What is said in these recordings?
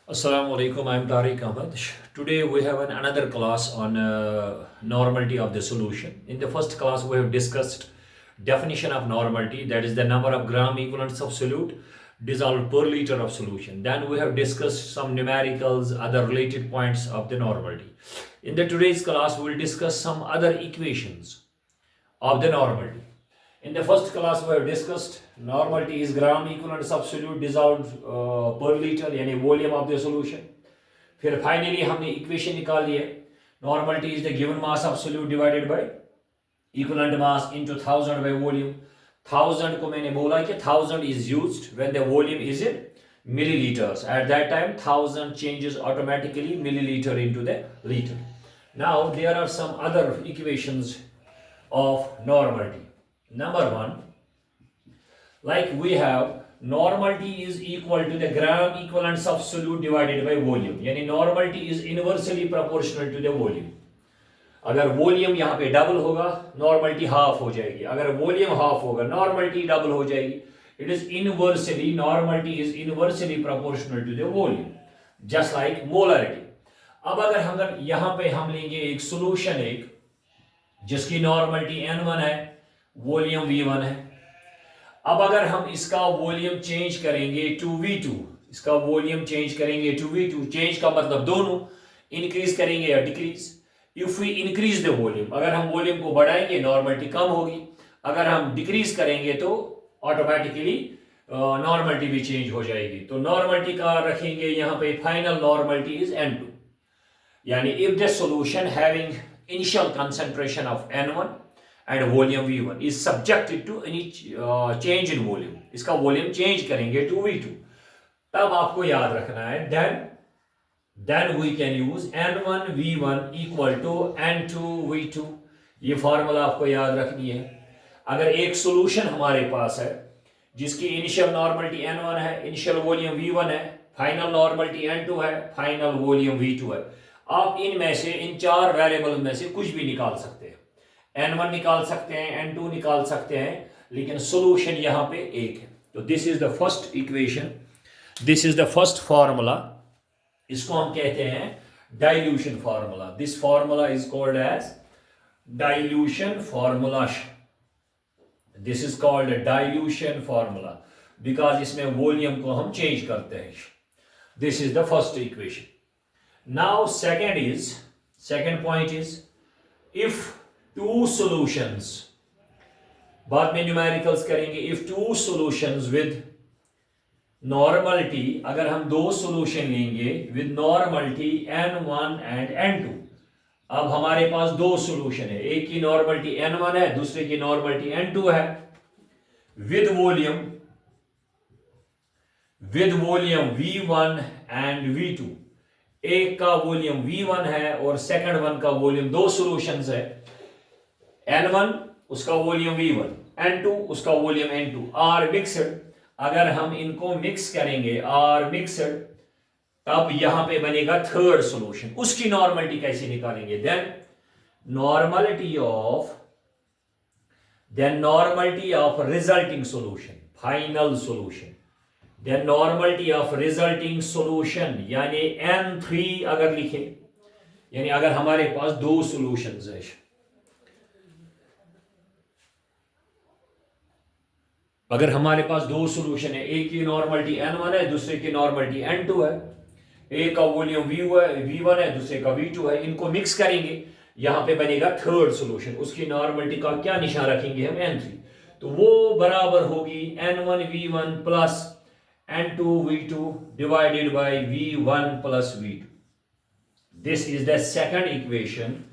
Assalamu alaikum, I am Tariq Ahmad. Today we have another class on normality of the solution. In the first class we have discussed definition of normality, that is the number of gram equivalents of solute dissolved per liter of solution. Then we have discussed some numericals, other related points of the normality. In the today's class we will discuss some other equations of the normality. In the first class we have discussed normality is gram equivalent of solute dissolved per liter यानी volume of the solution. फिर finally हमने equation निकाल ली है. Normality is the given mass of solute divided by equivalent mass into 1000 by volume. 1000 को मैंने बोला कि 1000 is used when the volume is in milliliters. At that time 1000 changes automatically milliliter into the liter. Now there are some other equations of normality. Number one, like we have normality is equal to the gram equivalents of solute divided by volume. यानी normality is inversely proportional to the volume. अगर volume यहाँ पे double होगा normality half हो जाएगी. अगर volume half होगा normality double हो जाएगी. It is inversely normality is inversely proportional to the volume just like molarity. अब अगर यहाँ पे हम लेंगे एक सोल्यूशन एक जिसकी नॉर्मलिटी n1 है, वॉल्यूम v1 है. अब अगर हम इसका वॉल्यूम चेंज करेंगे टू v2, इसका वॉल्यूम चेंज करेंगे टू v2, चेंज का मतलब दोनों इंक्रीज करेंगे या decrease. If we increase the volume, अगर हम वॉल्यूम को बढ़ाएंगे नॉर्मलिटी कम होगी. अगर हम डिक्रीज करेंगे तो ऑटोमेटिकली नॉर्मलिटी भी चेंज हो जाएगी. तो नॉर्मलिटी का रखेंगे यहाँ पे फाइनल नॉर्मलिटी इज n2. यानी if the solution having initial concentration of n1 and volume v1 is subjected to any change in volume, इसका वॉल्यूम चेंज करेंगे टू v2, तब आपको याद रखना है then we can use n1 v1 equal to n2 v2. ये formula आपको याद रखनी है. अगर एक सॉल्यूशन हमारे पास है जिसकी इनिशियल नॉर्मलिटी n1 है, इनिशियल वॉल्यूम v1 है, फाइनल नॉर्मलिटी n2 है, फाइनल वॉल्यूम v2 है, आप इनमें से इन चार वेरिएबल में से कुछ भी निकाल सकते हैं. n1 निकाल सकते हैं, n2 निकाल सकते हैं, लेकिन सॉल्यूशन यहां पे एक है. तो this is the first equation, this is the first formula. इसको हम कहते हैं dilution formula. This formula is called as dilution formula. This is called dilution formula because इसमें वॉल्यूम को हम चेंज करते हैं. This is the first equation. Now second point is if two solutions, बाद में न्यूमेरिकल्स करेंगे. If two solutions with normality, अगर हम दो सॉल्यूशन लेंगे with normality n1 and n2. अब हमारे पास दो सॉल्यूशन है, एक की नॉर्मलिटी n1 है, दूसरे की नॉर्मलिटी n2 है. With volume v1 and v2. एक का वॉल्यूम v1 है और सेकंड वन का वॉल्यूम, दो सॉल्यूशंस है. n1 उसका वॉल्यूम v1, n2 उसका वॉल्यूम n2 आर मिक्सड. अगर हम इनको मिक्स करेंगे आर मिक्सड, तब यहां पे बनेगा थर्ड सॉल्यूशन. उसकी नॉर्मलिटी कैसे निकालेंगे? Then normality of resulting solution, final solution. Then normality of resulting solution यानी n3 अगर लिखे, यानी अगर हमारे पास दो सॉल्यूशंस है, अगर हमारे पास दो सॉल्यूशन है, एक की नॉर्मलिटी n1 है, दूसरे की नॉर्मलिटी n2 है, एक का वॉल्यूम v1 है, दूसरे का v2 है, इनको मिक्स करेंगे, यहां पे बनेगा थर्ड सॉल्यूशन. उसकी नॉर्मलिटी का क्या निशान रखेंगे हम? n3. तो वो बराबर होगी n1 v1 plus n2 v2 divided by v1 plus v2. This is the second equation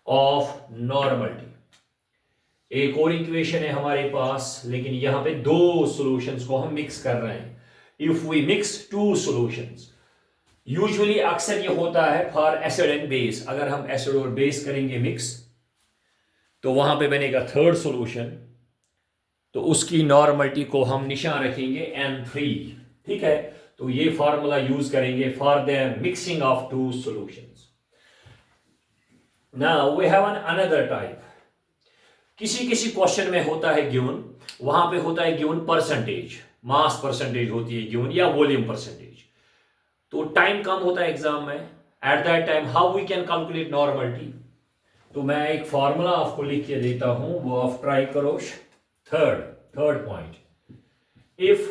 of normality. एक और इक्वेशन है हमारे पास, लेकिन यहां पे दो सॉल्यूशंस को हम मिक्स कर रहे हैं. If we mix two solutions, usually अक्सर ये होता है फॉर एसिड एंड बेस. अगर हम एसिड और बेस करेंगे मिक्स, तो वहां पे बनेगा थर्ड सॉल्यूशन, तो उसकी नॉर्मलिटी को हम निशान रखेंगे n3. ठीक है, तो ये फार्मूला यूज करेंगे for the mixing of two solutions. Now we have another type. किसी क्वेश्चन में होता है गिवन, वहां पे होता है गिवन परसेंटेज, मास परसेंटेज होती है गिवन, या वॉल्यूम परसेंटेज. तो टाइम कम होता है एग्जाम में, at that time how we can calculate normality. तो मैं एक फॉर्मूला आपको लिख के देता हूं, वो आप ट्राई करो। Third point, if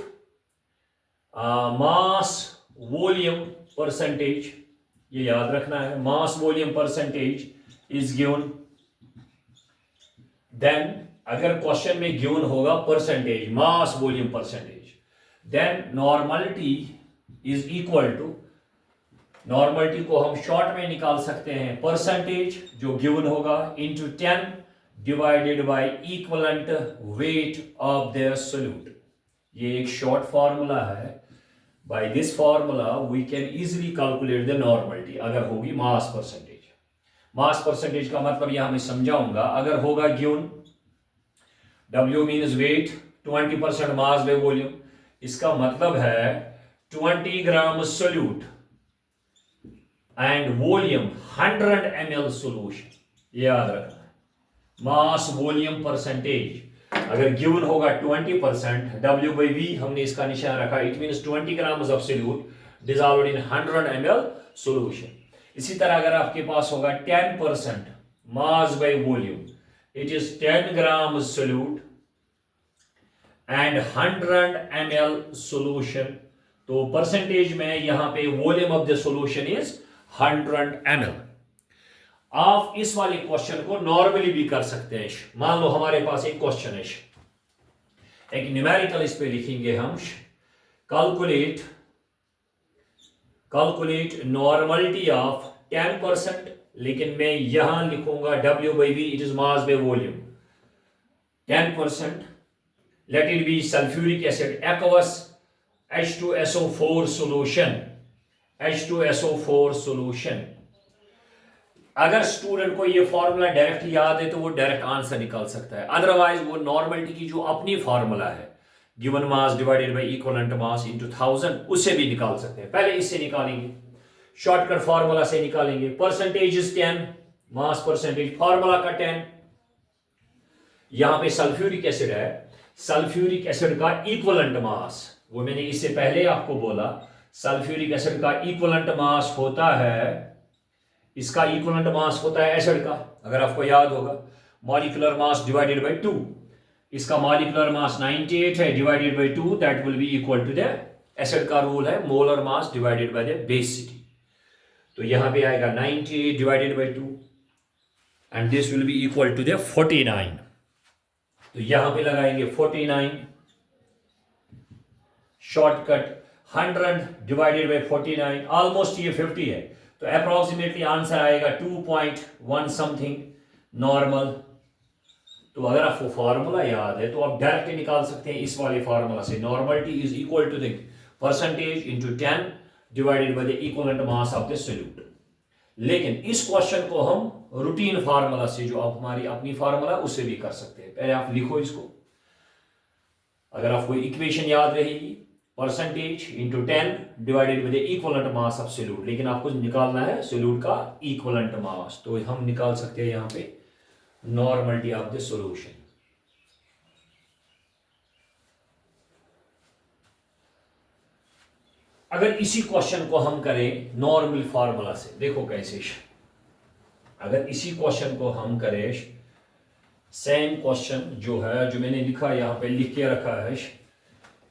mass volume percentage, ये याद रखना है, mass volume percentage is given, then अगर क्वेश्चन में गिवन होगा percentage, mass volume percentage, then normality is equal to, normality को हम शॉर्ट में निकाल सकते हैं, परसेंटेज जो गिवन होगा into 10 divided by equivalent weight of the solute. ये एक शॉर्ट फार्मूला है। By this formula we can easily calculate the normality अगर होगी मास परसेंटेज। मास परसेंटेज का मतलब यहां मैं समझाऊंगा। अगर होगा given W means weight, 20% mass by volume, इसका मतलब है 20 gram solute and volume 100 ml solution. ये याद रखना है, मास वॉल्यूम परसेंटेज अगर गिवन होगा 20%, W by V हमने इसका निशान रखा, it means 20 gram of solute dissolved in 100 ml solution. इसी तरह अगर आपके पास होगा 10% mass by volume, it is 10 gram solute and 100 ml solution, तो परसेंटेज में यहां पे volume of the solution is 100 ml। आप इस वाले क्वेश्चन को नॉर्मली भी कर सकते हैं। मान लो हमारे पास एक क्वेश्चन है, एक न्यूमेरिकल इस पे लिखेंगे हम, कैलकुलेट नॉर्मलिटी ऑफ 10%, लेकिन मैं यहां लिखूंगा W by V, it is mass by volume, 10%, late it B sulphuric acid aqueous H2SO4 solution, H2SO4 solution. अगर स्टूडेंट को ये फॉर्मूला डायरेक्ट याद है तो वो डायरेक्ट आंसर निकाल सकता है, अदरवाइज वो नॉर्मलिटी की जो अपनी फॉर्मूला है, given mass divided by equivalent mass into 1000, उससे भी निकाल सकते हैं। पहले इससे निकालेंगे, शॉर्टकट फॉर्मूला से निकालेंगे। Percentage is 10, mass percentage formula का 10, यहां पे सल्फ्यूरिक एसिड है, सल्फ्यूरिक एसिड का इक्विवेलेंट मास, वो मैंने इससे पहले आपको बोला, सल्फ्यूरिक एसिड का इक्विवेलेंट मास होता है, इसका इक्विवेलेंट मास होता है एसिड का, अगर आपको याद होगा, मॉलिक्यूलर मास डिवाइडेड बाय 2, इसका मॉलिक्यूलर मास 98 है, divided by 2, that will be equal to the, acid का रूल है molar mass divided by the basicity, तो यहां पे आएगा 98 divided by 2 and this will be equal to the 49, तो यहां पे लगाएंगे 49, शॉर्टकट 100 डिवाइडेड बाय 49, ऑलमोस्ट ये 50 है, तो अप्रोक्सीमेटली आंसर आएगा 2.1 समथिंग नॉर्मल। तो अगर आपको फार्मूला याद है तो आप डायरेक्ट निकाल सकते हैं इस वाले फार्मूला से, normality is equal to the percentage into 10 divided by the equivalent mass of the solute. लेकिन इस क्वेश्चन को हम रूटीन फार्मूला से, जो आप हमारी अपनी फार्मूला, उससे भी कर सकते हैं। पहले आप लिखो इसको, अगर आपको इक्वेशन याद रहेगी, percentage into 10 divided by the equivalent mass of solute, लेकिन आपको निकालना है सोल्यूट का इक्विवेलेंट मास, तो हम निकाल सकते हैं यहां पे नॉर्मलिटी ऑफ द सॉल्यूशन। अगर इसी क्वेश्चन को हम करें नॉर्मल फार्मूला से, देखो कैसे, अगर इसी क्वेश्चन को हम करें, सेम क्वेश्चन जो है, जो मैंने लिखा यहां पे लिख के रखा है,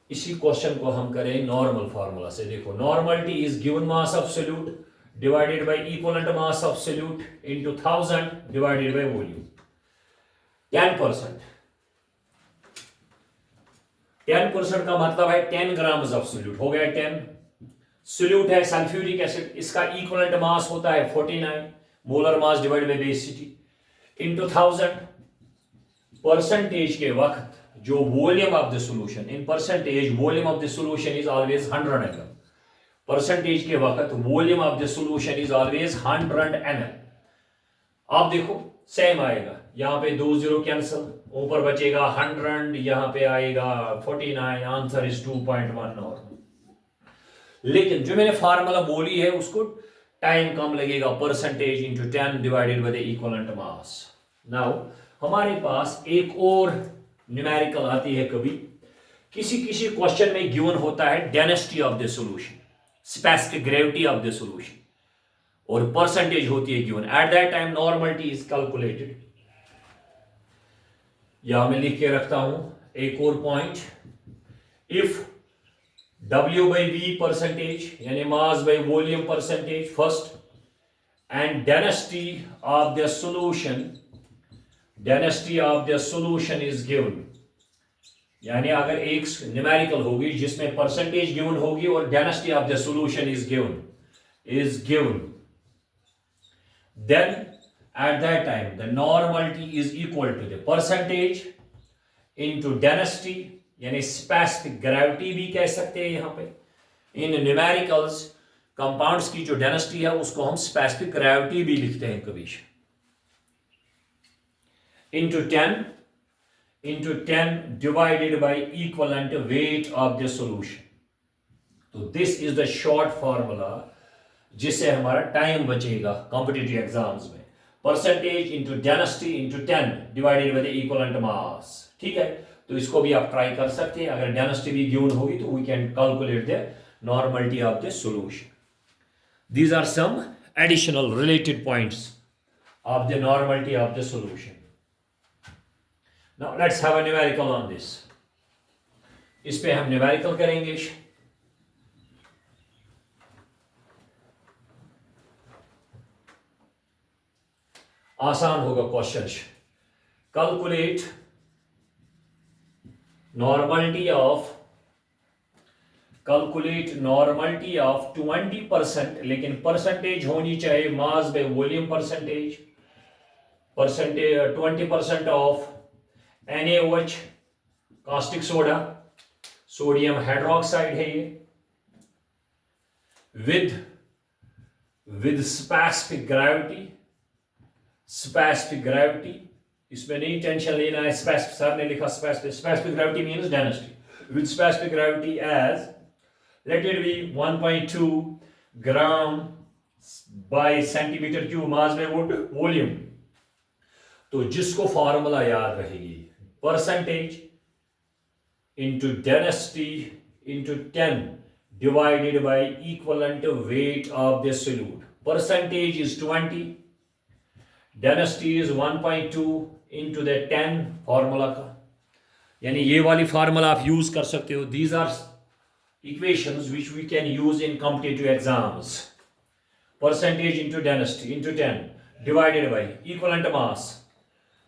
इसी क्वेश्चन को हम करें नॉर्मल फार्मूला से। देखो, normality is given mass of solute divided by equivalent mass of solute into 1000 divided by volume. 10% का मतलब है 10 ग्राम ऑफ सोल्यूट, हो गया 10। सोल्यूट है सल्फ्यूरिक एसिड, इसका इक्विवेलेंट मास होता है 49, molar mass divided bye basicity into 1000। Percentage के वक्त जो volume of the solution, in percentage volume of the solution is always 100 ml। Percentage के वक्त volume of the solution is always 100 ml। आप देखो सेम आएगा, यहां पे 2 0 कैंसिल, ऊपर बचेगा 100, यहां पे आएगा 49, आंसर इज 2.1 नॉर्मल। लेकिन जो मैंने फार्मूला बोली है उसको टाइम कम लगेगा, percentage into 10 divided by the equivalent mass. Now हमारे पास एक और न्यूमेरिकल आती है, कभी किसी क्वेश्चन में गिवन होता है density of the solution, specific gravity of the solution, और परसेंटेज होती है given. Eight that time normality is calculated. यहां मैं लिख के रखता हूं एक और point, if W by V percentage यानी mass by volume percentage first and density of the solution is given, यानी अगर एक न्यूमेरिकल होगी जिसमें परसेंटेज गिवन होगी और density of the solution is given, then at that time the normality is equal to the percentage into density, यानी specific gravity भी कह सकते हैं। यहां पे इन न्यूमेरिकल्स कंपाउंड्स की जो डेंसिटी है उसको हम स्पेसिफिक ग्रेविटी भी लिखते हैं कभी, into 10 divided by equivalent weight of the solution। तो this is the short formula जिससे हमारा टाइम बचेगा कॉम्पिटिटिव एग्जाम्स में। Percentage into density into 10 divided by the equivalent मास। ठीक है, तो इसको भी आप ट्राई कर सकते हैं। अगर डेंसिटी भी गिवन होगी तो we can calculate the normality of the solution. These are some additional related points of the normality of the solution. Now let's have a numerical on this. इस पे हम न्यूमेरिकल करेंगे। आसान होगा क्वेश्चन। कैलकुलेट नॉर्मलिटी ऑफ 20%, लेकिन percentage होनी चाहिए मास by volume percentage 20% of NaOH caustic soda, sodium hydroxide है ये, विद स्पेसिफिक ग्रेविटी। इसमें नहीं टेंशन लेना है, स्पेसिफिक सर ने लिखा specific gravity means density. With specific gravity as let it be 1.2 gram by centimetre cube mass by volume. तो जिसको फॉर्मूला याद रहेगी, percentage into density into 10 divided by equivalent weight of the solute. Percentage is 20, density is 1.2 into the 10 formula का, यानी ये वाली formula आप use कर सकते हो। These are equations which we can use in competitive exams. Percentage into density into 10 divided by equivalent mass.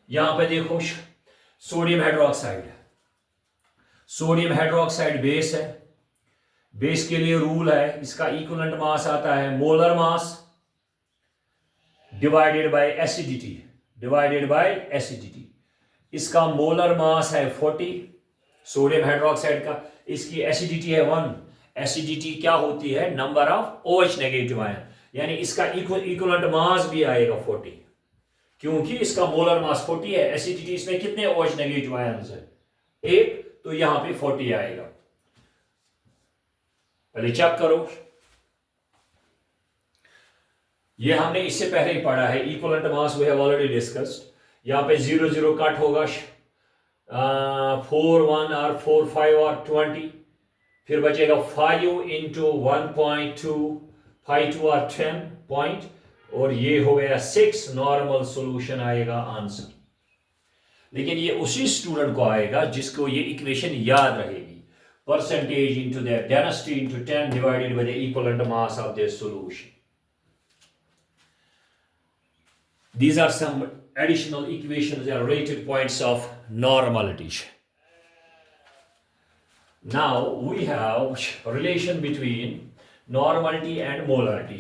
यहां पे देखो सोडियम हाइड्रोक्साइड बेस है। बेस के लिए रूल है, इसका इक्विवेलेंट मास आता है molar mass divided by acidity. इसका मोलर मास है 40 सोडियम हाइड्रोक्साइड का, इसकी एसिडिटी है 1। एसिडिटी क्या होती है? Number of OH negative ion, यानी इसका इक्विवेलेंट मास भी आएगा 40, क्योंकि इसका मोलर मास 40 है। एसिडिटी इसमें कितने OH नेगेटिव आयन है? 1, तो यहां पे 40 आएगा। पहले चेक करो, ये हमने इससे पहले ही पढ़ा है। Equivalent mass we have already discussed. यहां पे 0 0 कट होगा, 4 1 और 4 5 और 20, फिर बचेगा 5 इंटू 1.2 5 2 और 10 पॉइंट, और ये हो गया 6 नॉर्मल सॉल्यूशन आएगा आंसर। लेकिन ये उसी स्टूडेंट को आएगा जिसको ये इक्वेशन याद रहेगी। Percentage into the density into 10 divided by the equivalent mass of the solution. These are some additional equations and related points of normality. Now we have relation between normality and molarity.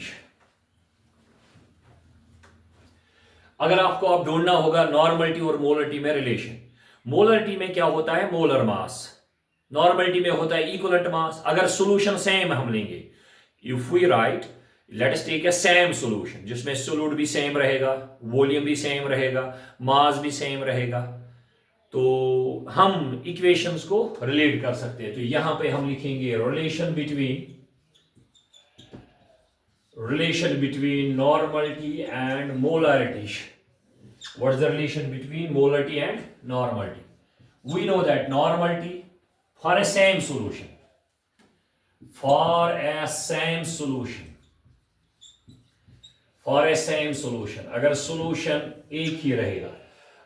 अगर आपको अब ढूंढना होगा normality और molarity में relation. Molarity में क्या होता है? मोलर मास। नॉर्मलिटी में होता है इक्विवेलेंट मास। अगर सॉल्यूशन सेम हम लेंगे, if we write let us take a same solution जिसमें सोल्यूट भी सेम रहेगा, वॉल्यूम भी सेम रहेगा, मास भी सेम रहेगा, तो हम इक्वेशंस को रिलेट कर सकते हैं। तो यहां पे हम लिखेंगे relation between normality and molarity. What is the relation between molarity and normality? We know that normality for a same solution for a same solution, अगर सोल्यूशन एक ही रहेगा,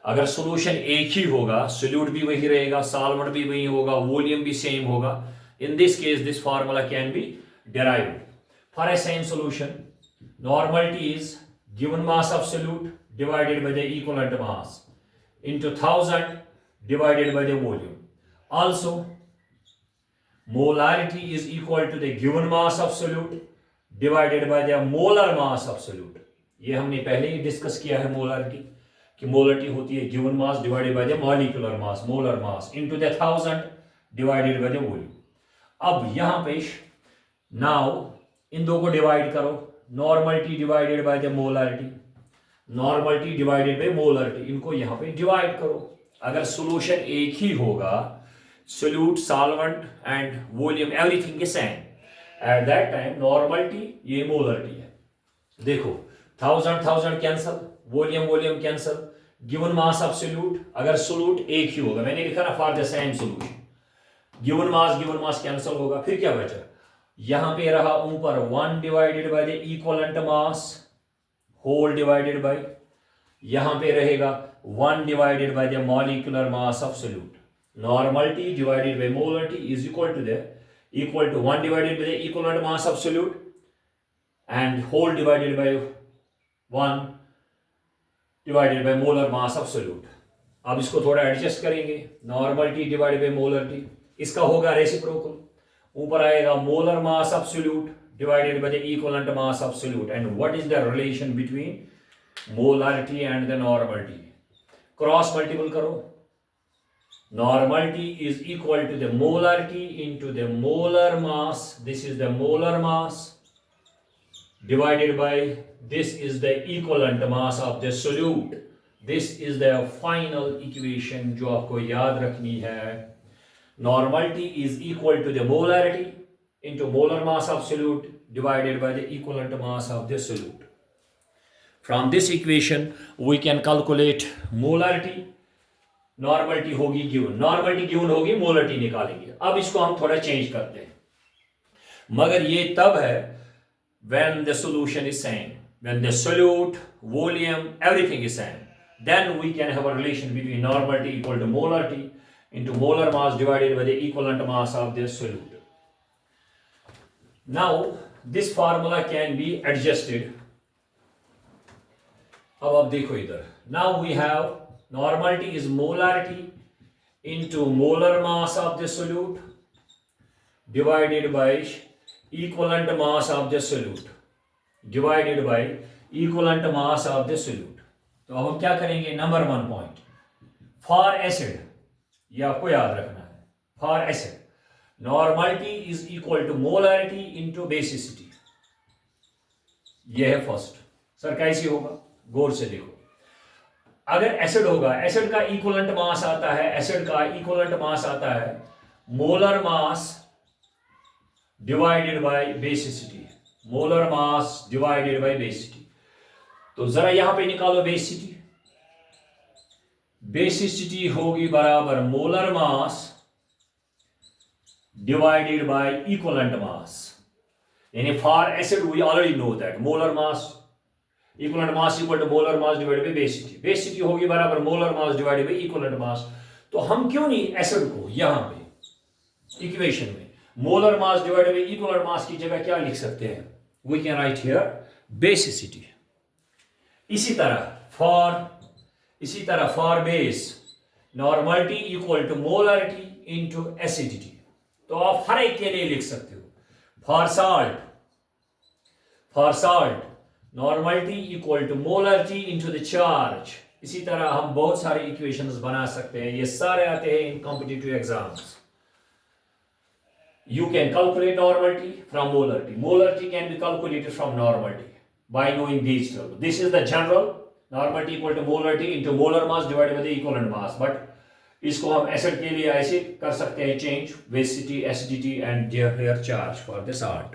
अगर सोल्यूशन एक ही होगा, सोल्यूट भी वही रहेगा, सॉल्वेंट भी वही होगा, वॉल्यूम भी सेम होगा, in this case this formula can be derived. For a same solution, normality is given mass of solute divided by the equivalent mass into 1000 divided by the volume. Also, molarity is equal to the given mass of solute divided by the molar mass of solute. ये हमने पहले ही discuss किया है molarity, कि molarity होती है given mass divided by the molecular mass, molar mass, into the 1000 divided by the volume. अब यहां पे नाउ इन दो को डिवाइड करो, normality divided by the molarity, normality divided by molarity, इनको यहां पे डिवाइड करो. अगर सॉल्यूशन एक ही होगा, solute, solvent and volume everything is same, at that time normality ये मोलारिटी है. देखो 1000 cancel, volume cancel, given mass of solute, अगर सोल्यूट एक ही होगा, मैंने लिखा ना for the same solution, given mass cancel होगा, फिर क्या बचा, यहां पे रहा ऊपर 1 divided by the equivalent mass whole divided by, यहां पे रहेगा 1 divided by the molecular mass of solute. Normality divided by molarity is equal to 1 divided by the equivalent mass of solute and whole divided by 1 divided by molar mass of solute. अब इसको थोड़ा adjust करेंगे, normality divided by molarity, इसका होगा reciprocal, ऊपर आएगा molar mass of solute divided by the equivalent mass of solute. And what is the relation between molarity and the normality, cross multiple करो, normality is equal to the molarity into the molar mass, this is the molar mass divided by this is the equivalent mass of the solute. This is the final equation जो आपको याद रखनी है. Normality is equal to the molarity into molar mass of solute divided by the equivalent mass of the solute. From this equation we can calculate molarity. Normality होगी given, normality given होगी, molarity निकालेंगे. अब इसको हम थोड़ा change करते हैं, मगर ये तब है when the solution is same, when the solute, volume, everything is same, then we can have a relation between normality equal to molarity into molar mass divided by the equivalent mass of the solute. Now this formula can be adjusted. अब आप देखो इधर, now we have normality is molarity into molar mass of the solute divided by equivalent mass of the solute divided by equivalent mass of the solute. तो अब हम क्या करेंगे, number 1 point, for acid, ये आपको याद रखना है, for acid normality is equal to molarity into basicity. ये है फर्स्ट. सर कैसे होगा, गौर से देखो, अगर एसिड होगा, एसिड का इक्विवेलेंट मास आता है, एसिड का इक्विवेलेंट मास आता है molar mass divided by basicity, molar mass divided by basicity. तो जरा यहां पे निकालो बेसिसिटी, बेसिसिटी होगी बराबर molar mass divided by equivalent mass. यानी for acid we already know that molar mass equivalent mass equal to molar mass divided by basicity, basicity होगी बराबर molar mass divided by equivalent mass. तो हम क्यों नहीं acid को यहां पे इक्वेशन में molar mass divided by equivalent mass की जगह क्या लिख सकते हैं, we can write here basicity. इसी तरह for base normality equal to molarity into acidity. तो आप हर एक के लिए लिख सकते हो. For salt normality equal to molarity into the charge. इसी तरह हम बहुत सारे इक्वेशंस बना सकते हैं, ये सारे आते हैं in competitive exams. You can calculate normality from molarity. Molarity can be calculated from normality by knowing these terms. This is the general normality equal to molarity into molar mass divided by the equivalent mass. But इसको हम acid के लिए ऐसे कर सकते हैं change, basicity, acidity and here charge for the salt.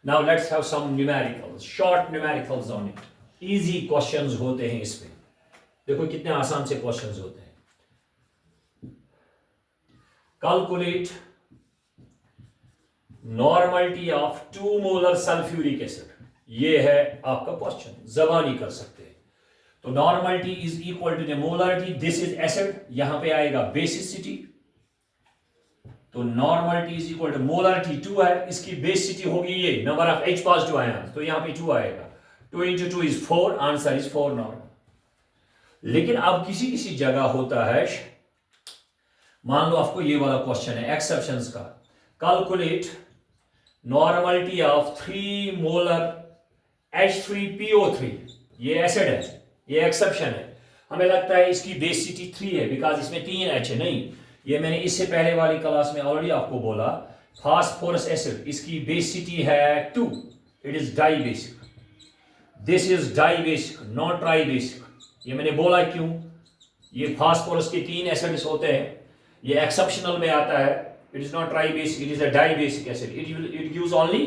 Now let's have some numericals, short numericals on it. Easy questions होते हैं इसमें. देखो कितने आसान से questions होते हैं. calculate normality of 2 molar sulphuric acid. ये है आपका क्वेश्चन, जबानी कर सकते हैं। तो normality is equal to the molarity, this is acid, यहां पे आएगा बेसिसिटी। तो normality is equal to molarity 2 है, इसकी बेसिसिटी होगी ये number of H positive ion, तो यहां पे 2 आएगा। 2 into 2 is 4, answer is 4 normal. लेकिन अब किसी किसी जगह होता है, मान लो आपको ये वाला क्वेश्चन है एक्सेप्शंस का, calculate normality of 3 molar H3PO3, ये एसिड है, ये एक्सेप्शन है। हमें लगता है इसकी बेसिसिटी 3 है बिकॉज इसमें 3 H है। नहीं, ये मैंने इससे पहले वाली क्लास में ऑलरेडी आपको बोला, फास्फोरस एसिड इसकी बेसिसिटी है 2, it is dibasic. This is dibasic not tribasic. ये मैंने बोला क्यों, ये फास्फोरस के 3 एसिड्स होते हैं, ये एक्सेप्शनल में आता है, it is not tribasic, it is a dibasic acid, it gives only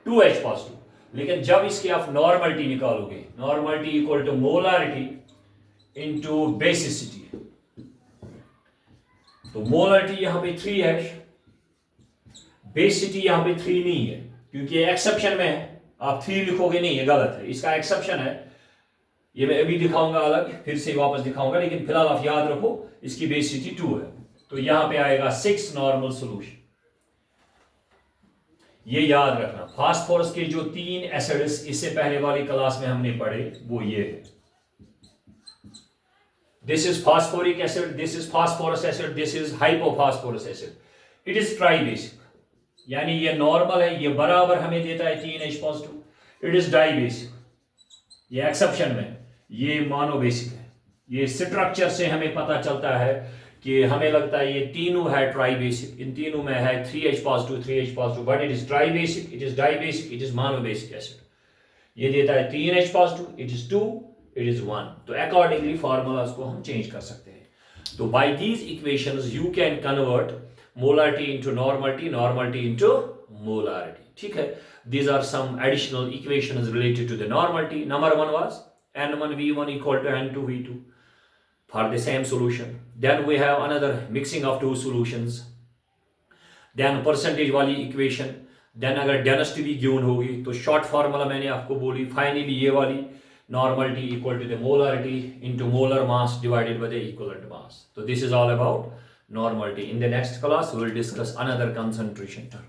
2 H positive. लेकिन जब इसकी आप नॉर्मलिटी निकालोगे, normality equal to molarity into basicity, तो मोलरिटी यहां पे 3 है, बेसिसिटी यहां पे 3 नहीं है क्योंकि ये एक्सेप्शन में है। आप 3 लिखोगे नहीं, ये गलत है, इसका एक्सेप्शन है। ये मैं अभी दिखाऊंगा अलग, फिर से वापस दिखाऊंगा, लेकिन फिलहाल आप याद रखो इसकी बेसिसिटी 2 है। तो यहां पे आएगा 6 नॉर्मल सॉल्यूशन। ये याद रखना, फास्फोरस के जो 3 एसिड्स इससे पहले वाली क्लास में हमने पढ़े वो ये है, this is phosphoric acid, this is phosphorous acid, this is hypophosphorous acid. It is tribasic, यानी ये नॉर्मल है, ये बराबर हमें देता है 3 H positive. It is dibasic, ये एक्सेप्शन में, ये मोनो बेसिक है। ये स्ट्रक्चर से हमें पता चलता है कि हमें लगता है ये तीनों है ट्राई बेसिक, इन तीनों में है 3 H positive 3 H positive, but it is tribasic, it is dibasic, it is monobasic acid. ये देता है 3 H positive, it is 2, it is 1। तो अकॉर्डिंगली फार्मूलाज को हम चेंज कर सकते हैं। तो by these equations you can convert molarity into normality, normality into molarity. ठीक है, these are some additional equations related to the normality. Number 1 was N1V1 equal to N2V2 for the same solution. Then we have another mixing of 2 solutions. Then percentage वाली equation. Then अगर density भी given होगी तो short formula मैंने आपको बोली, finally ये वाली normality equal to the molarity into molar mass divided by the equivalent mass. So this is all about normality. In the next class we will discuss another concentration term.